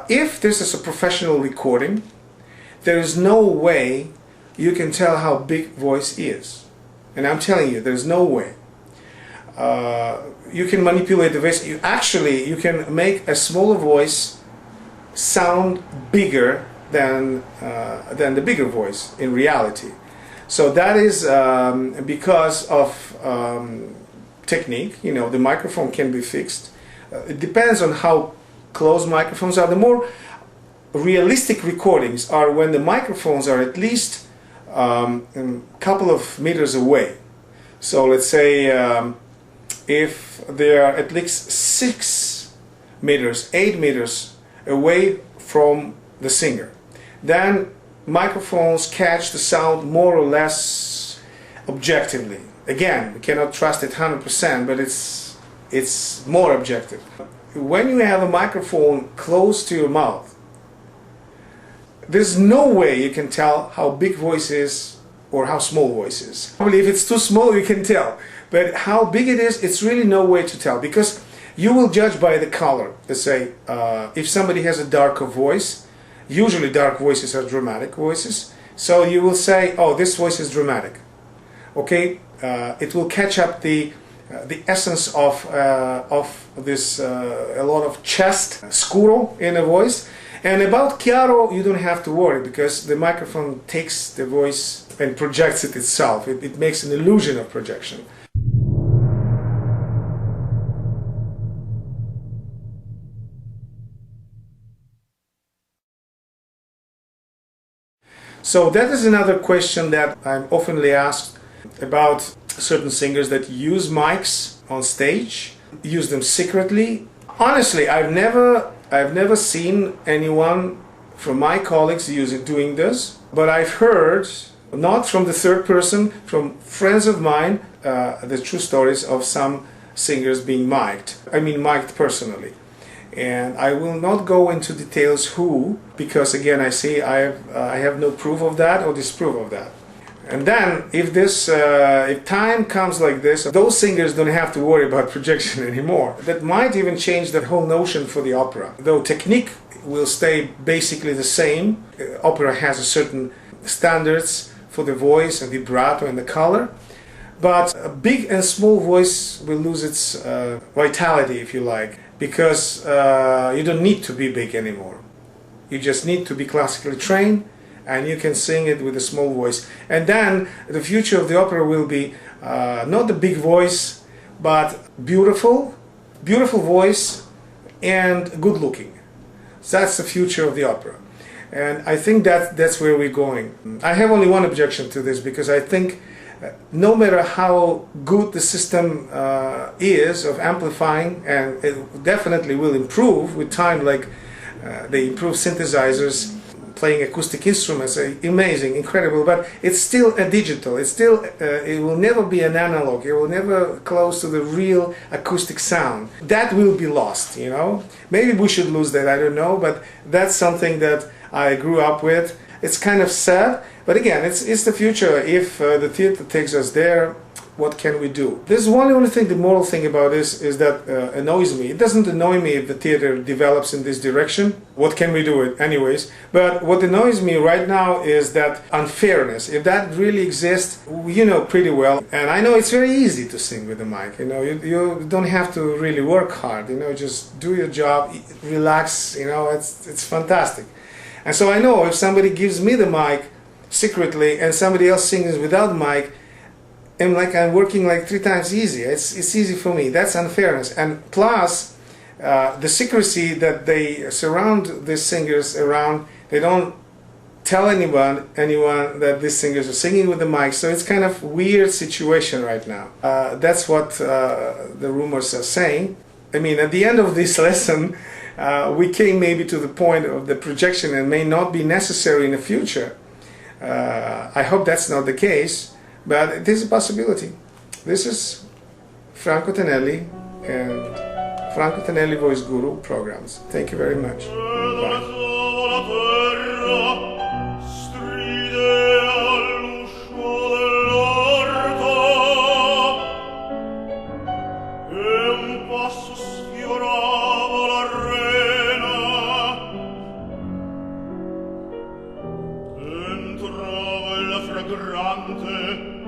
If this is a professional recording, there is no way you can tell how big voice is. And I'm telling you, there's no way. You can manipulate the voice. You can make a smaller voice sound bigger than the bigger voice in reality. So that is because of technique. You know, the microphone can be fixed. It depends on how close microphones are. The more realistic recordings are when the microphones are at least a couple of meters away. So let's say if they are at least 6 meters, 8 meters away from the singer, then microphones catch the sound more or less objectively. Again, we cannot trust it 100%, but it's more objective. When you have a microphone close to your mouth, there's no way you can tell how big voice is or how small voice is. Probably if it's too small, you can tell. But how big it is, it's really no way to tell, because you will judge by the color. Let's say if somebody has a darker voice, usually dark voices are dramatic voices, so you will say, oh, this voice is dramatic. Okay, it will catch up the essence of this a lot of chest, scuro in a voice. And about chiaro, you don't have to worry, because the microphone takes the voice and projects it itself. It makes an illusion of projection. So that is another question that I'm oftenly asked about certain singers that use mics on stage, use them secretly. Honestly, I've never seen anyone from my colleagues doing this, but I've heard, not from the third person, from friends of mine, the true stories of some singers being mic'd. I mean mic'd personally. And I will not go into details who, because again I have no proof of that or disproof of that. And then if time comes like this, those singers don't have to worry about projection anymore. That might even change the whole notion for the opera. Though technique will stay basically the same, opera has a certain standards for the voice and vibrato and the color, but a big and small voice will lose its vitality, if you like, because you don't need to be big anymore. You just need to be classically trained, and you can sing it with a small voice. And then the future of the opera will be not the big voice, but beautiful voice and good looking. So that's the future of the opera. And I think that's where we're going. I have only one objection to this, because I think no matter how good the system is of amplifying, and it definitely will improve with time, like they improve synthesizers, playing acoustic instruments, amazing, incredible, but it's still a digital. It's still, it will never be an analog. It will never close to the real acoustic sound. That will be lost, you know. Maybe we should lose that, I don't know, but that's something that I grew up with. It's kind of sad, but again, it's the future. If the theater takes us there, what can we do? There's only thing, the moral thing about this is that annoys me. It doesn't annoy me if the theater develops in this direction. What can we do it anyways? But what annoys me right now is that unfairness. If that really exists, you know pretty well. And I know it's very easy to sing with the mic. You know, you don't have to really work hard. You know, just do your job, relax. You know, it's fantastic. And so I know if somebody gives me the mic secretly and somebody else sings without the mic, I'm working like 3 times easier. It's easy for me. That's unfairness. And plus, the secrecy that they surround these singers around, they don't tell anyone that these singers are singing with the mic. So it's kind of weird situation right now. That's what the rumors are saying. I mean, at the end of this lesson, we came maybe to the point of the projection and may not be necessary in the future. I hope that's not the case. But it is a possibility. This is Franco Tanelli and Franco Tanelli Voice Guru programs. Thank you very much. Bye. Nicodem